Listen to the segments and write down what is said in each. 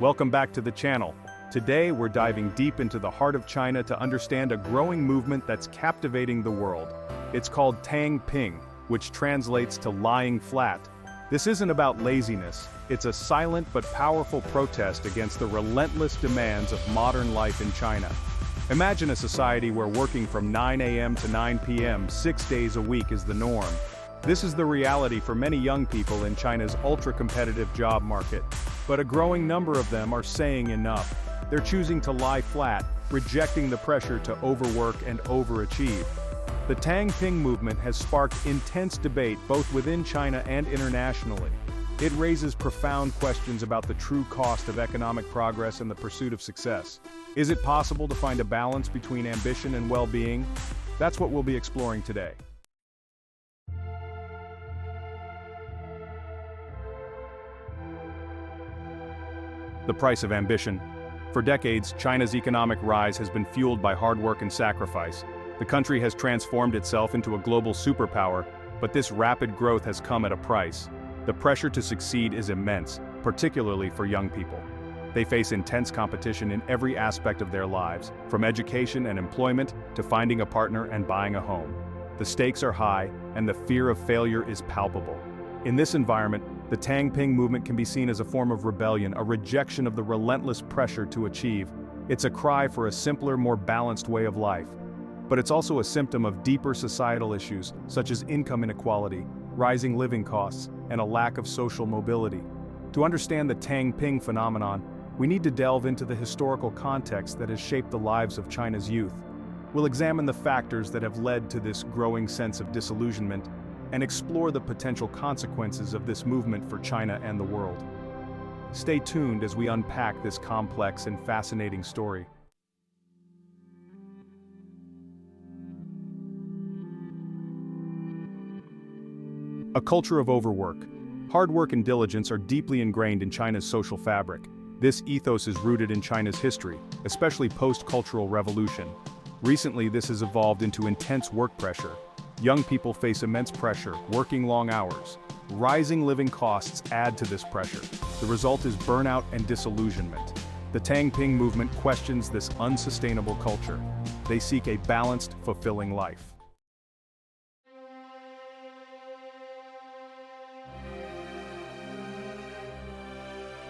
Welcome back to the channel. Today we're diving deep into the heart of China to understand a growing movement that's captivating the world. It's called Tang, which translates to lying flat. This isn't about laziness, it's a silent but powerful protest against the relentless demands of modern life in China. Imagine a society where working from 9 a.m. to 9 p.m. 6 days a week is the norm. This is the reality for many young people in China's ultra-competitive job market. But a growing number of them are saying enough. They're choosing to lie flat, rejecting the pressure to overwork and overachieve. The Tang movement has sparked intense debate both within China and internationally. It raises profound questions about the true cost of economic progress and the pursuit of success. Is it possible to find a balance between ambition and well-being? That's what we'll be exploring today. The price of ambition. For decades, China's economic rise has been fueled by hard work and sacrifice. The country has transformed itself into a global superpower, but this rapid growth has come at a price. The pressure to succeed is immense, particularly for young people. They face intense competition in every aspect of their lives, from education and employment to finding a partner and buying a home. The stakes are high, and the fear of failure is palpable. In this environment, the Tang movement can be seen as a form of rebellion, a rejection of the relentless pressure to achieve. It's a cry for a simpler, more balanced way of life. But it's also a symptom of deeper societal issues, such as income inequality, rising living costs, and a lack of social mobility. To understand the Tang phenomenon, we need to delve into the historical context that has shaped the lives of China's youth. We'll examine the factors that have led to this growing sense of disillusionment, and explore the potential consequences of this movement for China and the world. Stay tuned as we unpack this complex and fascinating story. A culture of overwork. Hard work and diligence are deeply ingrained in China's social fabric. This ethos is rooted in China's history, especially post-cultural revolution. Recently, this has evolved into intense work pressure. Young people face immense pressure, working long hours. Rising living costs add to this pressure. The result is burnout and disillusionment. The Tang movement questions this unsustainable culture. They seek a balanced, fulfilling life.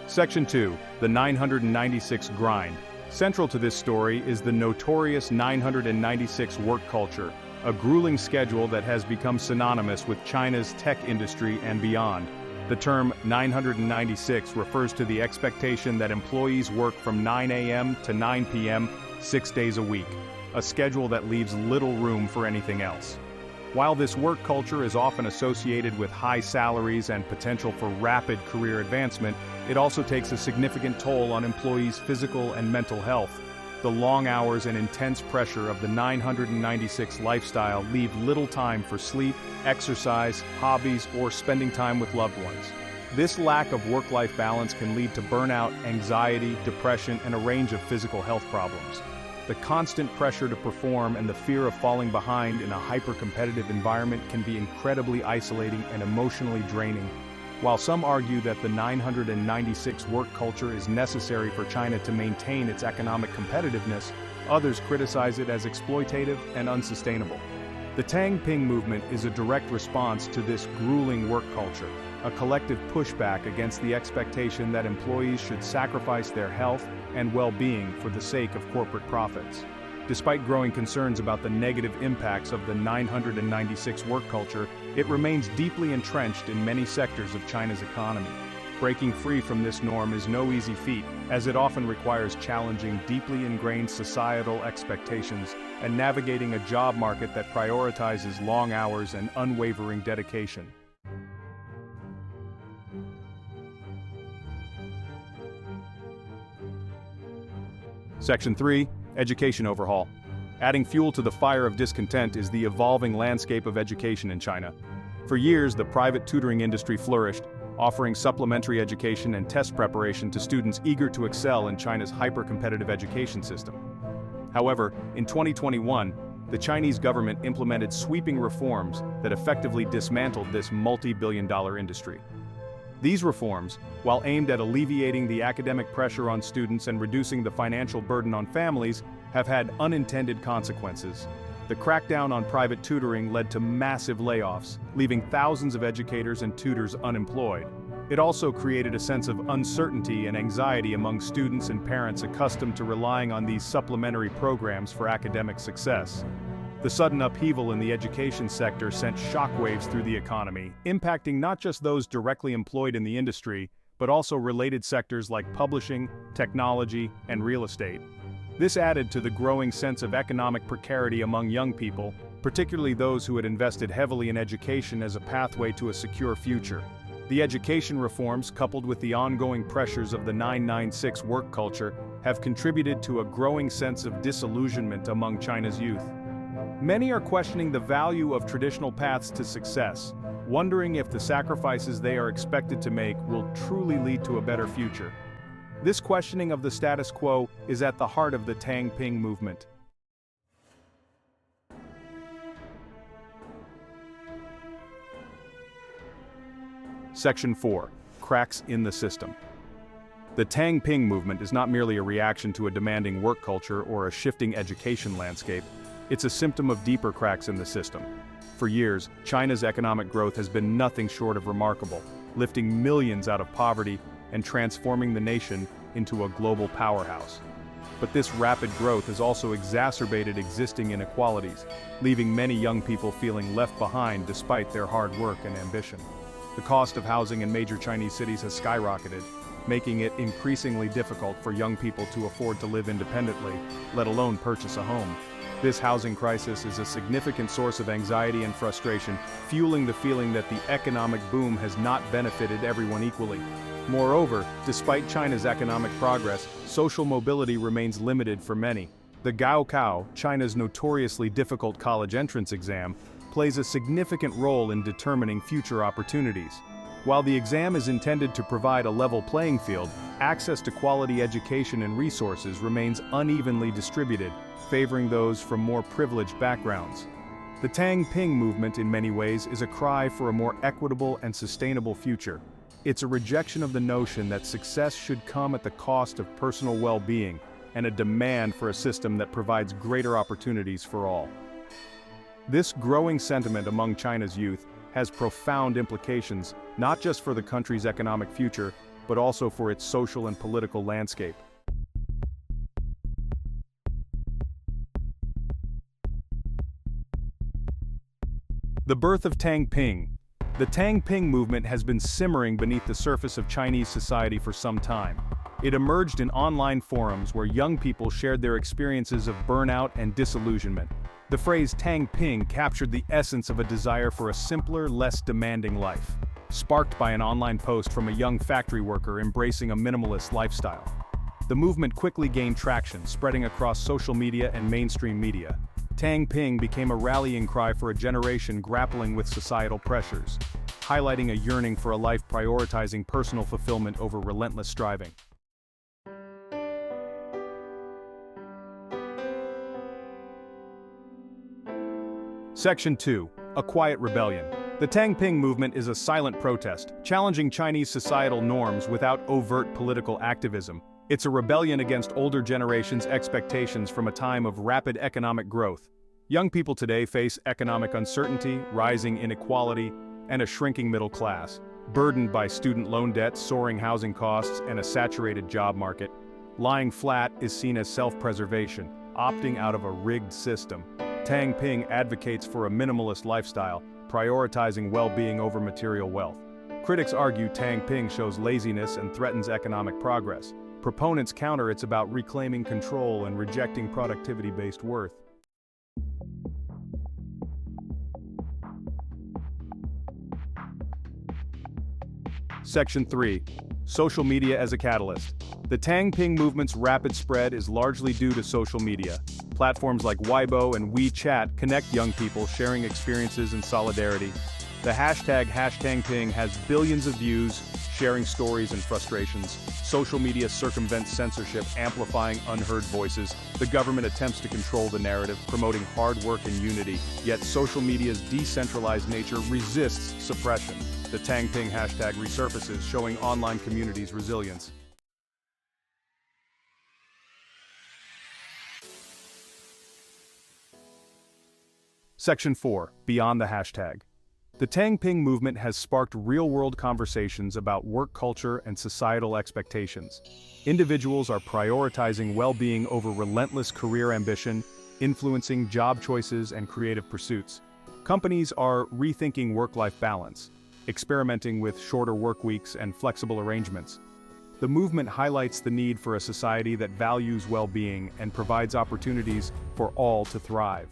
Section 2. The 996 Grind. Central to this story is the notorious 996 work culture, a grueling schedule that has become synonymous with China's tech industry and beyond. The term 996 refers to the expectation that employees work from 9 a.m. to 9 p.m. 6 days a week, a schedule that leaves little room for anything else. While this work culture is often associated with high salaries and potential for rapid career advancement, it also takes a significant toll on employees' physical and mental health. The long hours and intense pressure of the 996 lifestyle leave little time for sleep, exercise, hobbies, or spending time with loved ones. This lack of work-life balance can lead to burnout, anxiety, depression, and a range of physical health problems. The constant pressure to perform and the fear of falling behind in a hyper-competitive environment can be incredibly isolating and emotionally draining. While some argue that the 996 work culture is necessary for China to maintain its economic competitiveness, others criticize it as exploitative and unsustainable. The Tang movement is a direct response to this grueling work culture, a collective pushback against the expectation that employees should sacrifice their health and well-being for the sake of corporate profits. Despite growing concerns about the negative impacts of the 996 work culture, it remains deeply entrenched in many sectors of China's economy. Breaking free from this norm is no easy feat, as it often requires challenging deeply ingrained societal expectations and navigating a job market that prioritizes long hours and unwavering dedication. Section 3. Education overhaul. Adding fuel to the fire of discontent is the evolving landscape of education in China. For years, the private tutoring industry flourished, offering supplementary education and test preparation to students eager to excel in China's hyper-competitive education system. However, in 2021, the Chinese government implemented sweeping reforms that effectively dismantled this multi-billion-dollar industry. These reforms, while aimed at alleviating the academic pressure on students and reducing the financial burden on families, have had unintended consequences. The crackdown on private tutoring led to massive layoffs, leaving thousands of educators and tutors unemployed. It also created a sense of uncertainty and anxiety among students and parents accustomed to relying on these supplementary programs for academic success. The sudden upheaval in the education sector sent shockwaves through the economy, impacting not just those directly employed in the industry, but also related sectors like publishing, technology, and real estate. This added to the growing sense of economic precarity among young people, particularly those who had invested heavily in education as a pathway to a secure future. The education reforms, coupled with the ongoing pressures of the 996 work culture, have contributed to a growing sense of disillusionment among China's youth. Many are questioning the value of traditional paths to success, wondering if the sacrifices they are expected to make will truly lead to a better future. This questioning of the status quo is at the heart of the Tang movement. Section 4. Cracks in the system. The Tang movement is not merely a reaction to a demanding work culture or a shifting education landscape, it's a symptom of deeper cracks in the system. For years, China's economic growth has been nothing short of remarkable, lifting millions out of poverty and transforming the nation into a global powerhouse. But this rapid growth has also exacerbated existing inequalities, leaving many young people feeling left behind despite their hard work and ambition. The cost of housing in major Chinese cities has skyrocketed, making it increasingly difficult for young people to afford to live independently, let alone purchase a home. This housing crisis is a significant source of anxiety and frustration, fueling the feeling that the economic boom has not benefited everyone equally. Moreover, despite China's economic progress, social mobility remains limited for many. The Gaokao, China's notoriously difficult college entrance exam, plays a significant role in determining future opportunities. While the exam is intended to provide a level playing field, access to quality education and resources remains unevenly distributed, favoring those from more privileged backgrounds. The Tang movement in many ways is a cry for a more equitable and sustainable future. It's a rejection of the notion that success should come at the cost of personal well-being, and a demand for a system that provides greater opportunities for all. This growing sentiment among China's youth has profound implications, not just for the country's economic future, but also for its social and political landscape. The birth of Tang. The Tang movement has been simmering beneath the surface of Chinese society for some time. It emerged in online forums where young people shared their experiences of burnout and disillusionment. The phrase Tang captured the essence of a desire for a simpler, less demanding life, sparked by an online post from a young factory worker embracing a minimalist lifestyle. The movement quickly gained traction, spreading across social media and mainstream media. Tang became a rallying cry for a generation grappling with societal pressures, highlighting a yearning for a life prioritizing personal fulfillment over relentless striving. Section 2. A quiet rebellion. The Tang movement is a silent protest, challenging Chinese societal norms without overt political activism. It's a rebellion against older generations' expectations from a time of rapid economic growth. Young people today face economic uncertainty, rising inequality, and a shrinking middle class. Burdened by student loan debt, soaring housing costs, and a saturated job market, lying flat is seen as self-preservation, opting out of a rigged system. Tang advocates for a minimalist lifestyle, prioritizing well-being over material wealth. Critics argue Tang shows laziness and threatens economic progress. Proponents counter it's about reclaiming control and rejecting productivity-based worth. Section 3. Social media as a catalyst. The Tang movement's rapid spread is largely due to social media. Platforms like Weibo and WeChat connect young people, sharing experiences and solidarity. The hashtag #Tang has billions of views, sharing stories and frustrations. Social media circumvents censorship, amplifying unheard voices. The government attempts to control the narrative, promoting hard work and unity, yet social media's decentralized nature resists suppression. the Tang hashtag resurfaces, showing online communities' resilience. Section 4. Beyond the hashtag. The Tang movement has sparked real-world conversations about work culture and societal expectations. Individuals are prioritizing well-being over relentless career ambition, influencing job choices and creative pursuits. Companies are rethinking work-life balance, experimenting with shorter work weeks and flexible arrangements. The movement highlights the need for a society that values well-being and provides opportunities for all to thrive.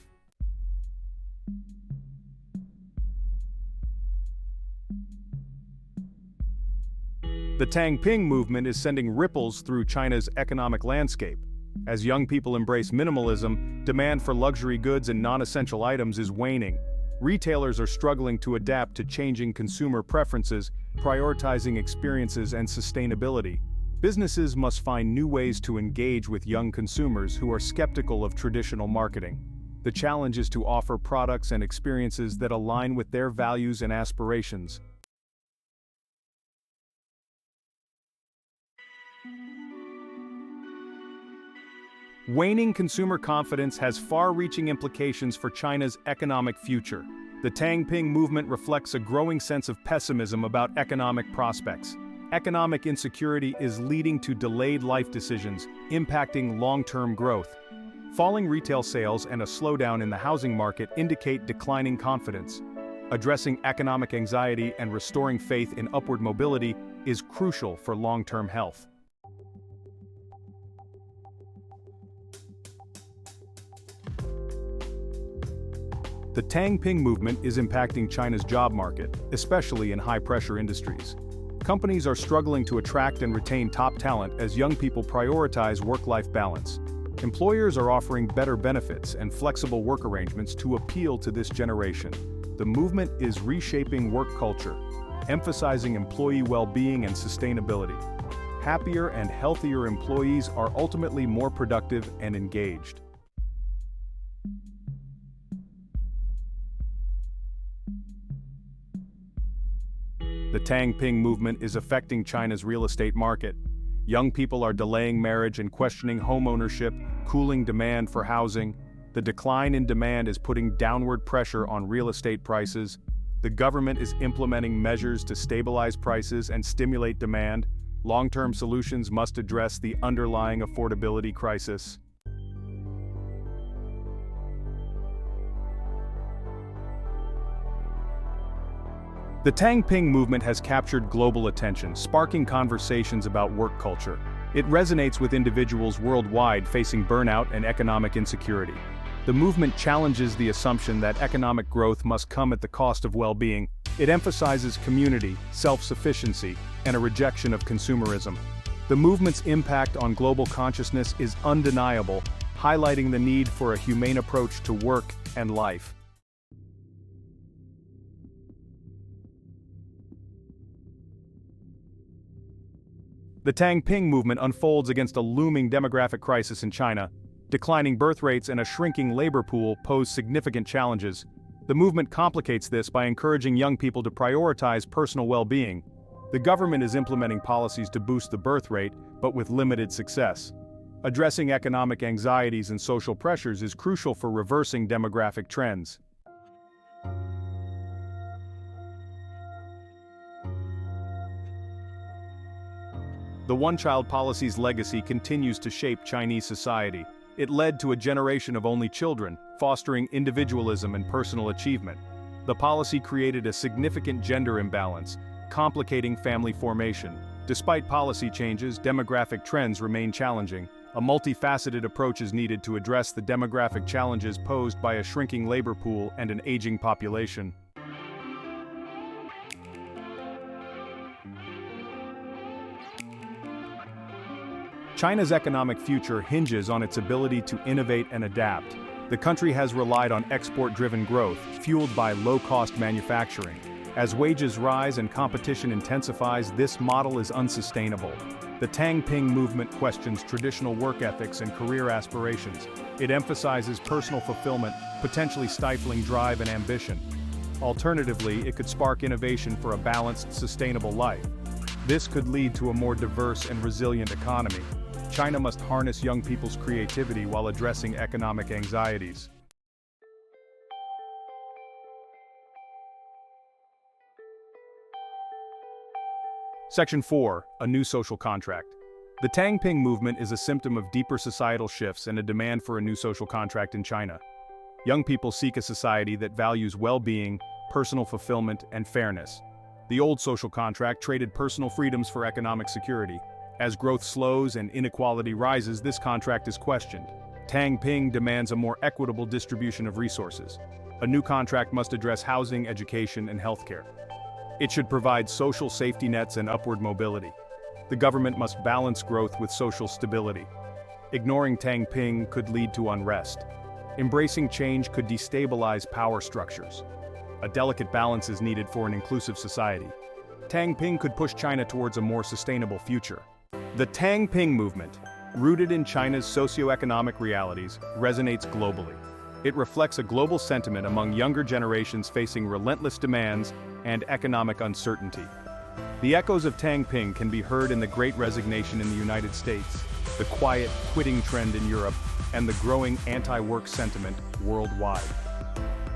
The Tang movement is sending ripples through China's economic landscape. As young people embrace minimalism, demand for luxury goods and non-essential items is waning. Retailers are struggling to adapt to changing consumer preferences, prioritizing experiences and sustainability. Businesses must find new ways to engage with young consumers who are skeptical of traditional marketing. The challenge is to offer products and experiences that align with their values and aspirations. Waning consumer confidence has far-reaching implications for China's economic future. The Tang movement reflects a growing sense of pessimism about economic prospects. Economic insecurity is leading to delayed life decisions, impacting long-term growth. Falling retail sales and a slowdown in the housing market indicate declining confidence. Addressing economic anxiety and restoring faith in upward mobility is crucial for long-term health. The Tang movement is impacting China's job market, especially in high-pressure industries. Companies are struggling to attract and retain top talent as young people prioritize work-life balance. Employers are offering better benefits and flexible work arrangements to appeal to this generation. The movement is reshaping work culture, emphasizing employee well-being and sustainability. Happier and healthier employees are ultimately more productive and engaged. The Tang movement is affecting China's real estate market. Young people are delaying marriage and questioning home ownership, cooling demand for housing. The decline in demand is putting downward pressure on real estate prices. The government is implementing measures to stabilize prices and stimulate demand. Long-term solutions must address the underlying affordability crisis. The Tang movement has captured global attention, sparking conversations about work culture. It resonates with individuals worldwide facing burnout and economic insecurity. The movement challenges the assumption that economic growth must come at the cost of well-being. It emphasizes community, self-sufficiency, and a rejection of consumerism. The movement's impact on global consciousness is undeniable, highlighting the need for a humane approach to work and life. The Tang movement unfolds against a looming demographic crisis in China. Declining birth rates and a shrinking labor pool pose significant challenges. The movement complicates this by encouraging young people to prioritize personal well-being. The government is implementing policies to boost the birth rate, but with limited success. Addressing economic anxieties and social pressures is crucial for reversing demographic trends. The one-child policy's legacy continues to shape Chinese society. It led to a generation of only children, fostering individualism and personal achievement. The policy created a significant gender imbalance, complicating family formation. Despite policy changes, demographic trends remain challenging. A multifaceted approach is needed to address the demographic challenges posed by a shrinking labor pool and an aging population. China's economic future hinges on its ability to innovate and adapt. The country has relied on export-driven growth, fueled by low-cost manufacturing. As wages rise and competition intensifies, this model is unsustainable. The Tang movement questions traditional work ethics and career aspirations. It emphasizes personal fulfillment, potentially stifling drive and ambition. Alternatively, it could spark innovation for a balanced, sustainable life. This could lead to a more diverse and resilient economy. China must harness young people's creativity while addressing economic anxieties. Section 4. A new social contract. The Tang movement is a symptom of deeper societal shifts and a demand for a new social contract in China. Young people seek a society that values well-being, personal fulfillment, and fairness. The old social contract traded personal freedoms for economic security. As growth slows and inequality rises, this contract is questioned. Tang demands a more equitable distribution of resources. A new contract must address housing, education, and healthcare. It should provide social safety nets and upward mobility. The government must balance growth with social stability. Ignoring Tang could lead to unrest. Embracing change could destabilize power structures. A delicate balance is needed for an inclusive society. Tang could push China towards a more sustainable future. The Tang movement, rooted in China's socioeconomic realities, resonates globally. It reflects a global sentiment among younger generations facing relentless demands and economic uncertainty. The echoes of Tang can be heard in the Great Resignation in the United States, the quiet quitting trend in Europe, and the growing anti-work sentiment worldwide.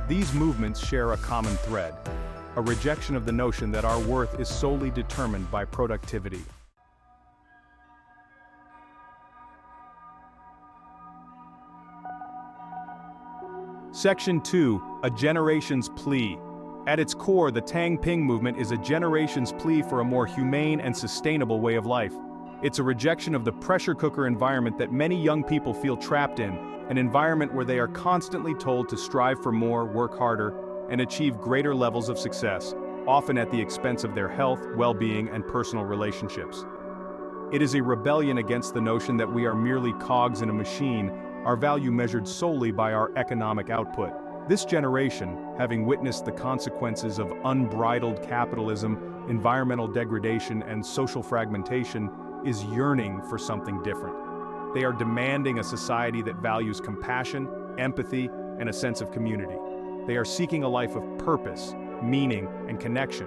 These movements share a common thread, a rejection of the notion that our worth is solely determined by productivity. Section 2. A generation's plea. At its core, the Tang movement is a generation's plea for a more humane and sustainable way of life. It's a rejection of the pressure cooker environment that many young people feel trapped in, an environment where they are constantly told to strive for more, work harder, and achieve greater levels of success, often at the expense of their health, well-being, and personal relationships. It is a rebellion against the notion that we are merely cogs in a machine, our value measured solely by our economic output. This generation, having witnessed the consequences of unbridled capitalism, environmental degradation, and social fragmentation, is yearning for something different. They are demanding a society that values compassion, empathy, and a sense of community. They are seeking a life of purpose, meaning, and connection,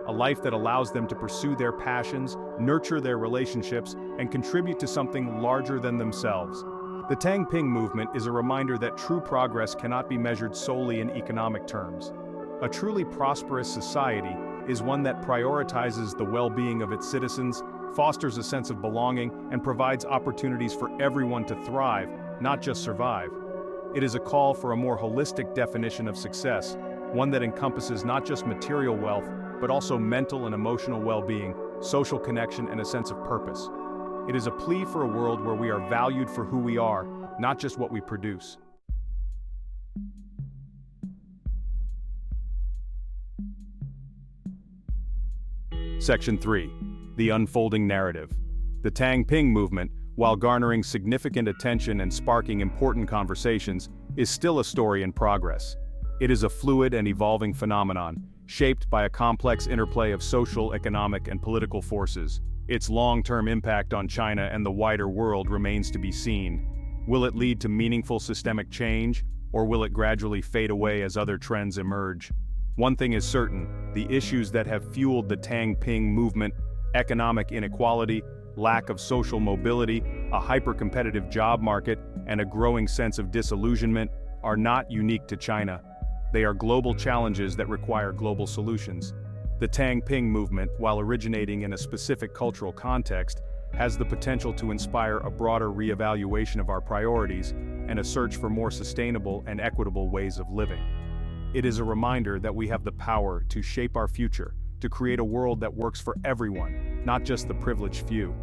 a life that allows them to pursue their passions, nurture their relationships, and contribute to something larger than themselves. The Tang movement is a reminder that true progress cannot be measured solely in economic terms. A truly prosperous society is one that prioritizes the well-being of its citizens, fosters a sense of belonging, and provides opportunities for everyone to thrive, not just survive. It is a call for a more holistic definition of success, one that encompasses not just material wealth, but also mental and emotional well-being, social connection, and a sense of purpose. It is a plea for a world where we are valued for who we are, not just what we produce. Section 3. The unfolding narrative. The Tang movement, while garnering significant attention and sparking important conversations, is still a story in progress. It is a fluid and evolving phenomenon, shaped by a complex interplay of social, economic, and political forces. Its long-term impact on China and the wider world remains to be seen. Will it lead to meaningful systemic change, or will it gradually fade away as other trends emerge? One thing is certain, the issues that have fueled the Tang movement, economic inequality, lack of social mobility, a hyper-competitive job market, and a growing sense of disillusionment, are not unique to China. They are global challenges that require global solutions. The Tang movement, while originating in a specific cultural context, has the potential to inspire a broader reevaluation of our priorities and a search for more sustainable and equitable ways of living. It is a reminder that we have the power to shape our future, to create a world that works for everyone, not just the privileged few.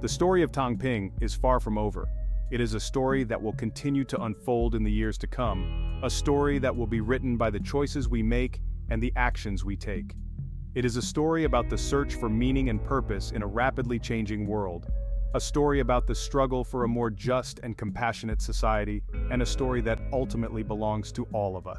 The story of Tang is far from over. It is a story that will continue to unfold in the years to come, a story that will be written by the choices we make and the actions we take. It is a story about the search for meaning and purpose in a rapidly changing world, a story about the struggle for a more just and compassionate society, and a story that ultimately belongs to all of us.